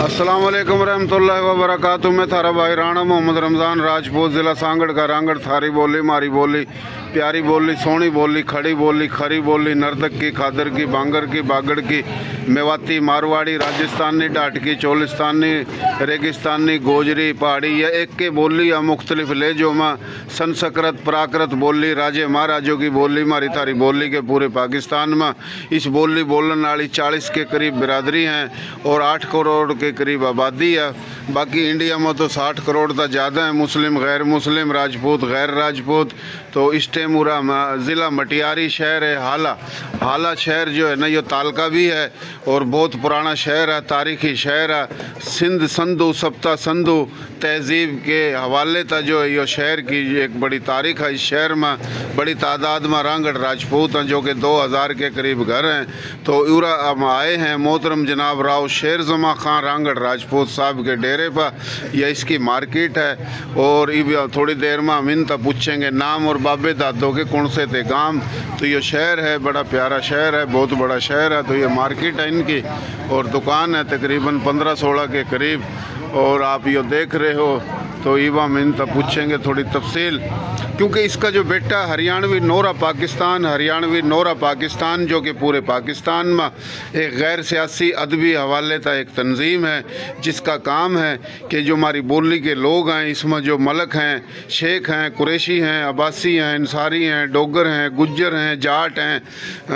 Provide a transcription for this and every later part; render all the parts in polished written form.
अस्सलाम वालेकुम रहमतुल्लाहि व बरकातुहू। मैं थारा भाई राणा मोहम्मद रमज़ान राजपूत, ज़िला सांगड़ का रांगड़। थारी बोली, मारी बोली, प्यारी बोली, सोहनी बोली, खड़ी बोली, खरी बोली, नर्दक की, खादर की, बांगर की, बागड़ की, मेवाती, मारवाड़ी, राजस्थानी, डाटकी, चोलिस्तानी, रेगिस्तानी, गोजरी, पहाड़ी, यह एक के बोली या मुख्तलिफ लेजों में संस्कृत प्राकृत बोली राजे महाराजों की बोली मारी थारी बोली के पूरे पाकिस्तान में इस बोली बोलने वाली 40 के करीब बिरादरी हैं और 8 करोड़ के करीब आबादी है। बाकी इंडिया में तो 60 करोड़ तक ज़्यादा है, मुस्लिम, गैर मुस्लिम, राजपूत, गैर राजपूत। तो इस टेमुरा ज़िला मटियारी शहर है। हाला शहर जो है ना, ये तालका भी है और बहुत पुराना शहर है, तारीखी शहर है। सिंध संधु सप्ता संधु तहजीब के हवाले था जो है ये शहर की एक बड़ी तारीख है। इस शहर में बड़ी तादाद में रांगड़ राजपूत हैं जो कि 2000 के करीब घर हैं। तो उरा हम आए हैं मोहतरम जनाब राव शेर जमा खान रांगड़ राजपूत साहब के डेरे पर। यह इसकी मार्केट है और थोड़ी देर में हम इनका पूछेंगे नाम और बाबे दादों के कौन से थे गांव। तो ये शहर है, बड़ा प्यारा शहर है, बहुत बड़ा शहर है। तो ये मार्केट है इनकी और दुकान है तकरीबन 15-16 के करीब और आप ये देख रहे हो। तो ईवा में इनका पूछेंगे थोड़ी तफसील, क्योंकि इसका जो बेटा हरियाणवी नोरा पाकिस्तान जो कि पूरे पाकिस्तान में एक गैर सियासी अदबी हवाले का एक तंजीम है जिसका काम है कि जो हमारी बोली के लोग हैं इसमें जो मलक हैं, शेख हैं, कुरैशी हैं, अब्बासी हैं, अंसारी हैं, डोगर हैं, गुज्जर हैं, जाट हैं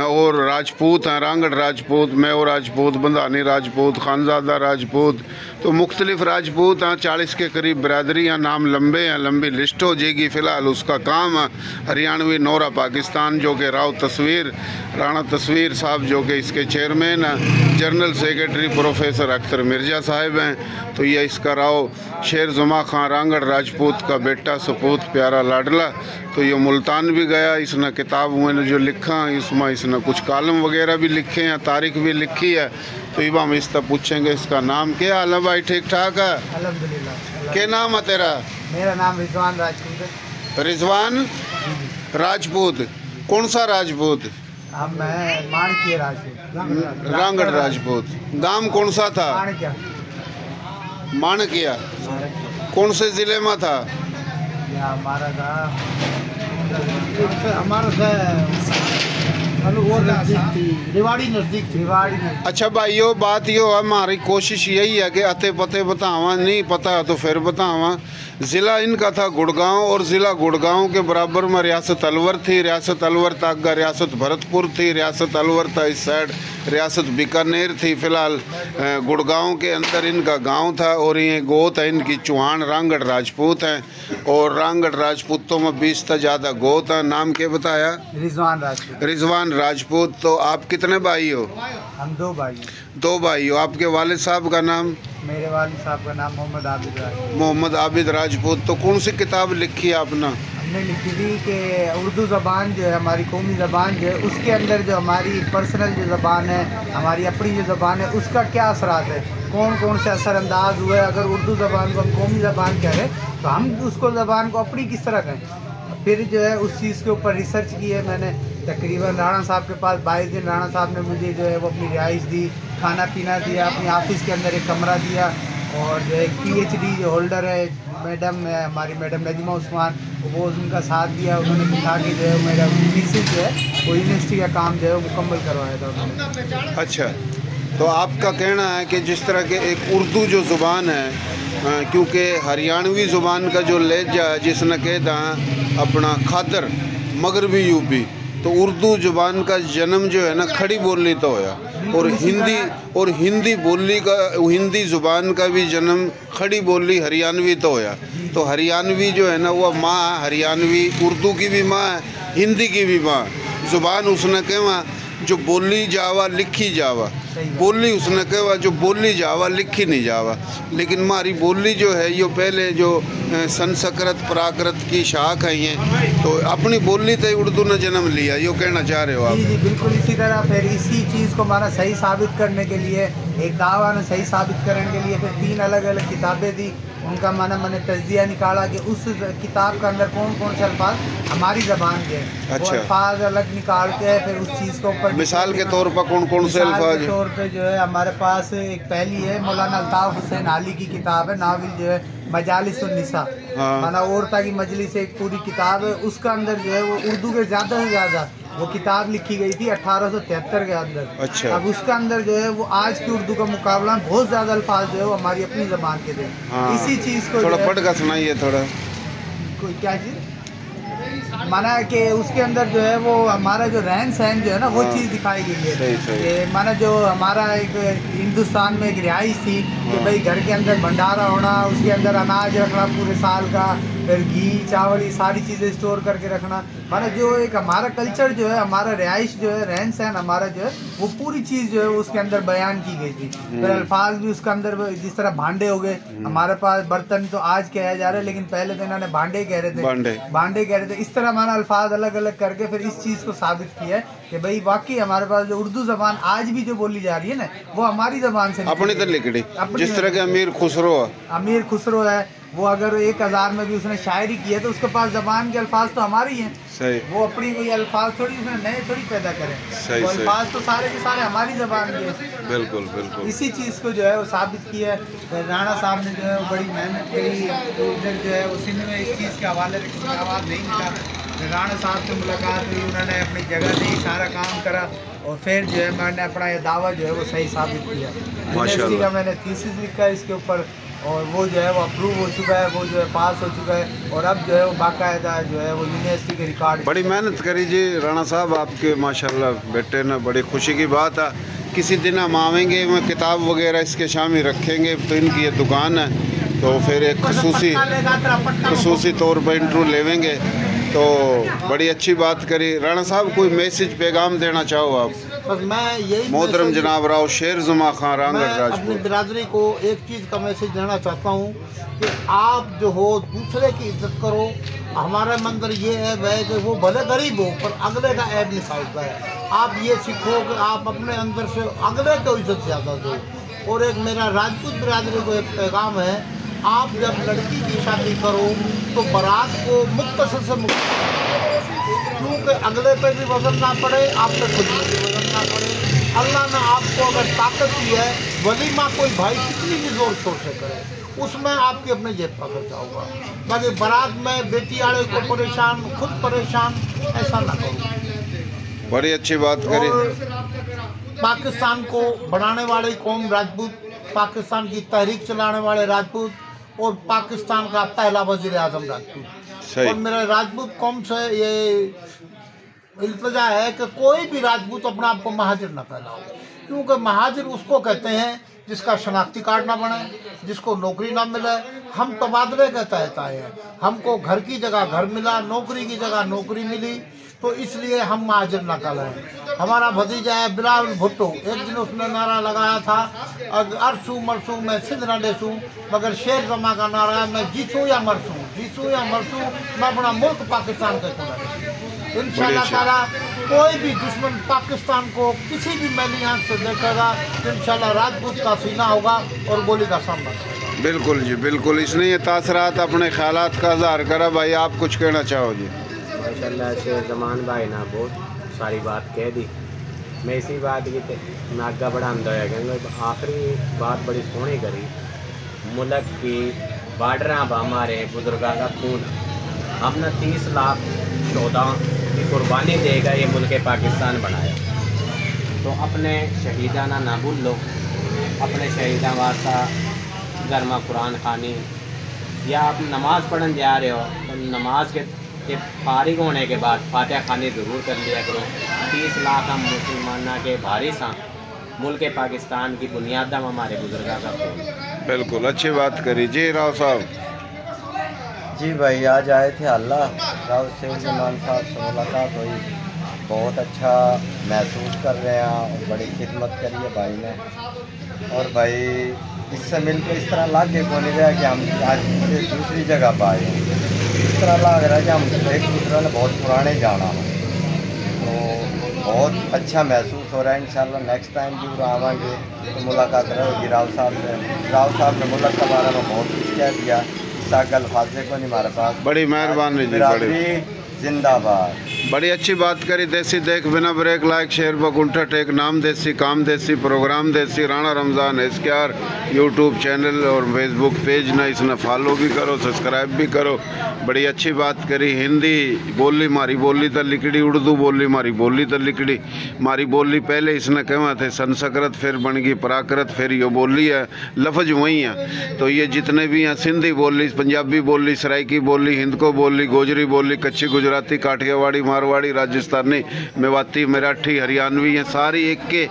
और राजपूत हैं, रांगड़ राजपूत, मेव राजपूत, बंधानी राजपूत, खानजादा राजपूत। तो मुख्तलिफ राजपूत हैं, 40 के करीब बिरादरियाँ, नाम लंबे हैं, लंबी लिस्ट हो जाएगी। फ़िलहाल उसका काम है हरियाणवी नोरा पाकिस्तान जो कि राणा तस्वीर साहब जो कि इसके चेयरमैन हैं, general secretary professor Akhtar Mirza साहब हैं। तो ये इसका राव शेर जुमा खान रांगड़ राजपूत का बेटा सपूत प्यारा लाडला। तो ये मुल्तान भी गया, इसने किताब में जो लिखा इसमें इसने कुछ कालम वगैरह भी लिखे हैं, तारीख भी लिखी है। तो इबा हम इसका पूछेंगे इसका नाम क्या हाल है भाई? ठीक ठाक है अल्हम्दुलिल्लाह। क्या नाम है तेरा? मेरा नाम रिजवान राजपूत है। रिजवान राजपूत, कौन सा राजपूत? हम मैं माणकिया राजपूत, रांगड़ राजपूत। गांव कौन सा था? माणकिया। कौन से ज़िले में था? हमारा रिवाड़ी नज़दीक। अच्छा भाइयों, बात यो है, हमारी कोशिश यही है कि अते पते बतावा, नहीं पता तो फिर बतावा। ज़िला इनका था गुड़गांव और ज़िला गुड़गांव के बराबर में रियासत अलवर थी। रियासत अलवर तक रियासत भरतपुर थी। रियासत अलवर था इस साइड रियासत बीकानेर थी। फ़िलहाल गुड़गांव के अंदर इनका गांव था और ये गोत है इनकी चौहान रांगड़ राजपूत हैं और रांगड़ राजपूतों में 20 से ज़्यादा गोत हैं। नाम क्या बताया? रिजवान राजपूत। रिजवान राजपूत। तो आप कितने भाई हो? हम दो भाई। दो भाई हो। आपके वालिद साहब का नाम? मेरे वालिद साहब का नाम मोहम्मद आबिद राजपूत। मोहम्मद आबिद राजपूत। तो कौन सी किताब लिखी है आपने? हमने लिखी थी कि उर्दू ज़बान जो है हमारी कौमी ज़बान जो है उसके अंदर जो हमारी पर्सनल जो ज़बान है, हमारी अपनी जो ज़बान है, उसका क्या असरात है, कौन कौन से असरअंदाज हुए। अगर उर्दू ज़बान को हम कौमी ज़बान कहें तो हम उसको ज़बान को अपनी किस तरह कहें। फिर जो है उस चीज़ के ऊपर रिसर्च की है मैंने। तकरीबन राणा साहब के पास 22 दिन राणा साहब ने मुझे जो है वो अपनी रिहाइश दी, खाना पीना दिया, अपनी ऑफिस के अंदर एक कमरा दिया और जो एक PhD जो होल्डर है मैडम है हमारी, मैडम नजमा उस्मान, वो उनका साथ दिया। उन्होंने बिठा के जो है मेरा थीसिस जो है वो यूनिवर्सिटी का काम जो है मुकम्मल करवाया था उन्होंने। अच्छा, तो आपका कहना है कि जिस तरह के एक उर्दू जो ज़ुबान है, क्योंकि हरियाणवी ज़ुबान का जो लहजा है जिसने कहता अपना खादर मगरबी यूपी, तो उर्दू ज़ुबान का जन्म जो है ना खड़ी बोली तो होया और हिंदी बोली का, हिंदी ज़ुबान का भी जन्म खड़ी बोली हरियाणवी तो होया। तो हरियाणवी जो है ना वो माँ है, हरियाणवी उर्दू की भी माँ है, हिंदी की भी माँ। ज़ुबान उसने कहवा जो बोली जावा लिखी जावा, बोली उसने कहवा जो बोली जावा लिखी नहीं जावा। लेकिन हमारी बोली जो है ये पहले जो संस्कृत प्राकृत की शाख है ये, तो अपनी बोली तो उर्दू ने जन्म लिया, यो कहना चाह रहे हो आप? जी बिल्कुल इसी तरह। फिर इसी चीज़ को हमारा सही साबित करने के लिए एक दावा ने सही साबित करने के लिए फिर 3 अलग अलग किताबें दी। उनका मैंने तज्जिया निकाला कि उस किताब के अंदर कौन कौन से अल्फाज हमारी ज़बान के अच्छा। वो अल्फाज अलग निकाल के फिर उस चीज़ को ऊपर मिसाल के तौर पर कौन कौन से अल्फाज के तौर पे जो है हमारे पास एक पहली है मौलाना अल्ताफ़ हुसैन आली की किताब है, नाविल जो है मजालिसुन्निसा, माना औरता की मजलिस, एक पूरी किताब है। उसका अंदर जो है वो उर्दू के ज़्यादा से ज़्यादा वो किताब लिखी गई थी 1873 के अंदर। अच्छा। अब उसका अंदर जो है वो आज की उर्दू का मुकाबला बहुत ज़्यादा अल्फाज जो है वो हमारी अपनी ज़बान के थे। इसी चीज़ को थोड़ा पढ़ कर सुनाइए थोड़ा। कोई क्या चीज़ माना कि उसके अंदर जो है वो हमारा जो रहन सहन जो है ना वो चीज़ दिखाई गई है कि माना जो हमारा एक हिंदुस्तान में एक रिहाइश थी कि भाई घर के अंदर भंडारा होना, उसके अंदर अनाज रखना पूरे साल का, फिर घी चावल ये सारी चीज़ें स्टोर करके रखना। माना जो एक हमारा कल्चर जो है, हमारा रिहाइश जो है, रहन सहन हमारा जो है वो पूरी चीज़ जो है उसके अंदर बयान की गई थी। फिर अल्फाज भी उसके अंदर जिस तरह भांडे हो गए, हमारे पास बर्तन तो आज कहा जा रहा है लेकिन पहले तो इन्होंने भांडे कह रहे थे, भांडे कह रहे थे। इस तरह हमारा अल्फाज अलग अलग करके फिर इस चीज़ को साबित किया है कि भाई वाकई हमारे पास जो उर्दू ज़बान आज भी जो बोली जा रही है ना वो हमारी ज़बान से अपनी तो लिखी। जिस तरह के अमीर खुसरो है वो अगर 1000 में भी उसने शायरी की है तो उसके पास ज़बान के अल्फाज तो हमारे ही हैं। सही। वो अपनी कोई अल्फाज थोड़ी उसने नए थोड़ी पैदा करें। सही, वो अल्फाज तो सारे के सारे हमारी ज़बान के। बिल्कुल बिल्कुल। इसी चीज़ को जो है वो साबित किया है। राणा साहब ने जो है वो बड़ी मेहनत करी, तो उधर जो है उसी में इस चीज़ के हवाले से आवाज़ नहीं मिला। राणा साहब से मुलाकात हुई, उन्होंने अपनी जगह दी, सारा काम करा और फिर जो है मैंने अपना ये दावा जो है वो सही साबित किया। यूनिवर्सिटी का मैंने थीसिस लिखा इसके ऊपर और वो जो है वो अप्रूव हो चुका है, वो जो है पास हो चुका है और अब जो है वो बाकायदा जो है वो यूनिवर्सिटी के रिकॉर्ड। बड़ी मेहनत करी जी राणा साहब आपके, माशाल्लाह बेटे ने, बड़ी खुशी की बात है। किसी दिन हम आवेंगे, मैं किताब वगैरह इसके शामी रखेंगे, तो इनकी ये दुकान है तो फिर एक खसूसी तौर पर इंटरव्यू लेवेंगे। तो बड़ी अच्छी बात करी। राणा साहब कोई मैसेज पैगाम देना चाहो आप? बस मैं यही मोहतरम जनाब राव शेर जुमा खान रांगड़ राजपूत, अपनी बिरादरी को एक चीज़ का मैसेज देना चाहता हूँ कि आप जो हो दूसरे की इज्जत करो। हमारा मंदिर ये है वह कि वो भले गरीब हो पर अगले का ऐब निकालता है। आप ये सीखो कि आप अपने अंदर से अगले को इज्जत ज़्यादा दो। और एक मेरा राजपूत बिरादरी को एक पैगाम है, आप जब लड़की की शादी करो तो बारात को मुख्तसर से मुक्त, क्योंकि अगले पे भी वजन ना पड़े, आप पे खुद में भी वजन ना पड़े। अल्लाह ने आपको अगर ताकत दी है, वलीमा कोई भाई कितनी भी जोर शोर से करे, उसमें आपकी अपने जेब का खर्चा होगा। बाकी बारात में बेटी वाले को परेशान, खुद परेशान, ऐसा ना करो। बड़ी अच्छी बात करी। पाकिस्तान को बढ़ाने वाली कौम राजपूत, पाकिस्तान की तहरीक चलाने वाले राजपूत और पाकिस्तान का पहला वज़ीर आज़म राजपूत। और मेरे राजपूत कौम से ये इल्तिजा है कि कोई भी राजपूत अपने आप को महाजिर न फैलाओ, क्योंकि महाजिर उसको कहते हैं जिसका शनाख्ती कार्ड ना बने, जिसको नौकरी ना मिले। हम तबादले के तहत आए हैं, हमको घर की जगह घर मिला, नौकरी की जगह नौकरी मिली, तो इसलिए हम महाजिर न कहलाएं। हमारा भतीजा है बिलावल भुट्टो, एक दिन उसने नारा लगाया था, अरसू मरसू मैं सिंध न लेसूँ, मगर शेर जमा का नारा है, मैं जीतूँ या मरसूँ, जीतूँ या मरसूँ, मैं अपना मुल्क पाकिस्तान का खुला। इंशाअल्लाह ताला कोई भी दुश्मन पाकिस्तान को किसी भी मैली आँख से देखेगा तो इंशाअल्लाह राजपूत का सीना होगा और गोली का सामना करेगा। बिल्कुल जी बिल्कुल। इसने ये तासरात अपने ख्यालात का इज़हार करा। भाई आप कुछ कहना चाहो जी? माशाल्लाह से जमान भाई ना बहुत सारी बात कह दी। मैं इसी बात की मैं आगे बढ़ाता है क्योंकि आखिरी बात बड़ी सोहनी करी। मुल्क की बार्डर हमारे बुजुर्गों का खून, हमने 30 लाख 14 की कुर्बानी देगा ये मुल्क पाकिस्तान बनाया। तो अपने शहीदाना ना भूल लो, अपने शहीदा वास्ता घर में कुरान खानी या आप नमाज़ पढ़ने जा रहे हो तो नमाज के फारिग होने के बाद फातिहा खानी ज़रूर कर लिया करो। 30 लाख हम मुसलमाना के भारी सा मुल्क पाकिस्तान की बुनियाद हमारे बुजुर्गों का खून। बिल्कुल अच्छी बात करी जी राव साहब। जी भाई आज आए थे अल्लाह राव शेर जमान साहब से मुलाकात हुई, बहुत अच्छा महसूस कर रहे हैं और बड़ी खिदमत करी है भाई ने। और भाई इससे मिलकर इस तरह लग को नहीं रहा कि हम आज से दूसरी जगह पर आए हैं, इस तरह लग रहा है कि हम एक दूसरे ने बहुत पुराने जाना हो। तो बहुत अच्छा महसूस हो रहा है। इंशाल्लाह नेक्स्ट टाइम भी आवाएंगे तो मुलाकात रहेगी राव साहब से। राव साहब ने मुल्क के बारे में बहुत कुछ कह दिया, सागल फाजे को नहीं हमारे पास। बड़ी मेहरबानी जी, बड़ी जिंदाबाद। बड़ी अच्छी बात करी। देसी देख बिना ब्रेक, लाइक शेयर बकुंठा टेक, नाम देसी काम देसी, प्रोग्राम देसी, Rana Ramzan SKR YouTube channel और फेसबुक पेज ना इसने फॉलो भी करो, सब्सक्राइब भी करो। बड़ी अच्छी बात करी। हिंदी बोली मारी बोली तो लिखड़ी, उर्दू बोली मारी बोली तो लिखड़ी। मारी बोली पहले इसने कहा थे संस्कृत, फिर बन गई प्राकृत, फिर ये बोली है, लफ्ज़ वही है। तो ये जितने भी हैं सिंधी बोली, पंजाबी बोली, सराइकी बोली, हिंदको बोली, गोजरी बोली, कच्ची गुजराती, काठियावाड़ी, मारवाड़ी, राजस्थानी, मेवाती, मराठी, हरियाणवी, ये सारी एक के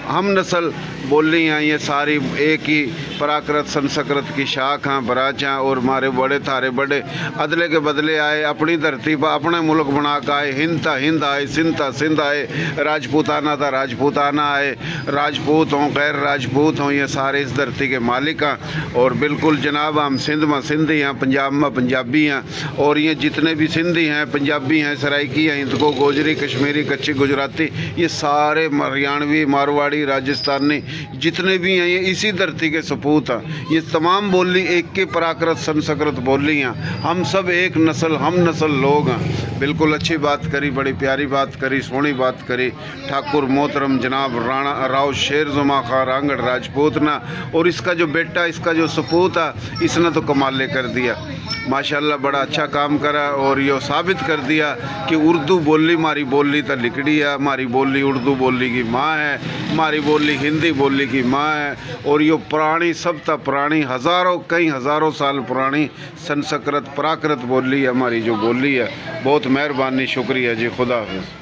हम नस्ल बोली हैं। ये सारी एक ही प्राकृत संस्कृत की शाख हैं, बराच हैं। और हमारे बड़े थारे बड़े अदले के बदले आए, अपनी धरती पर अपना मुल्क बना के आए। हिंद था हिंद आए, सिंध था सिंध आए, राजपूताना था राजपूताना आए। राजपूत हों गैर राजपूत हों, ये सारे इस धरती के मालिक हैं। और बिल्कुल जनाब हम सिंध में सिंधी हैं, पंजाब में पंजाबी हैं। और ये जितने भी सिंधी हैं, पंजाबी हैं, सराइकी हैं, हिंदको, गोजरी, कश्मीरी, कच्ची गुजराती, ये सारे हरियाणवी, मारवाड़ी, राजस्थानी जितने भी हैं, ये इसी धरती के सपूत हैं। ये तमाम बोली एक के प्राकृत संस्कृत बोली हैं। हम सब एक नस्ल, हम नस्ल लोग हैं। बिल्कुल अच्छी बात करी, बड़ी प्यारी बात करी, सोहनी बात करी। ठाकुर मोहतरम जनाब राणा राव शेर जुमा खां रांगड़ राजपूत ना, और इसका जो बेटा, इसका जो सपूत है, इसने तो कमाले कर दिया माशाल्लाह। बड़ा अच्छा काम करा और ये साबित कर दिया कि उर्दू बोली मारी बोली तो लिखड़ी है। हमारी बोली उर्दू बोली की माँ है, हमारी बोली हिंदी बोली की माँ है। और ये पुरानी, सब तक पुरानी, हज़ारों कई हज़ारों साल पुरानी संस्कृत प्राकृत बोली है हमारी जो बोली है। बहुत मेहरबानी, शुक्रिया जी, खुदा हाफ़िज़।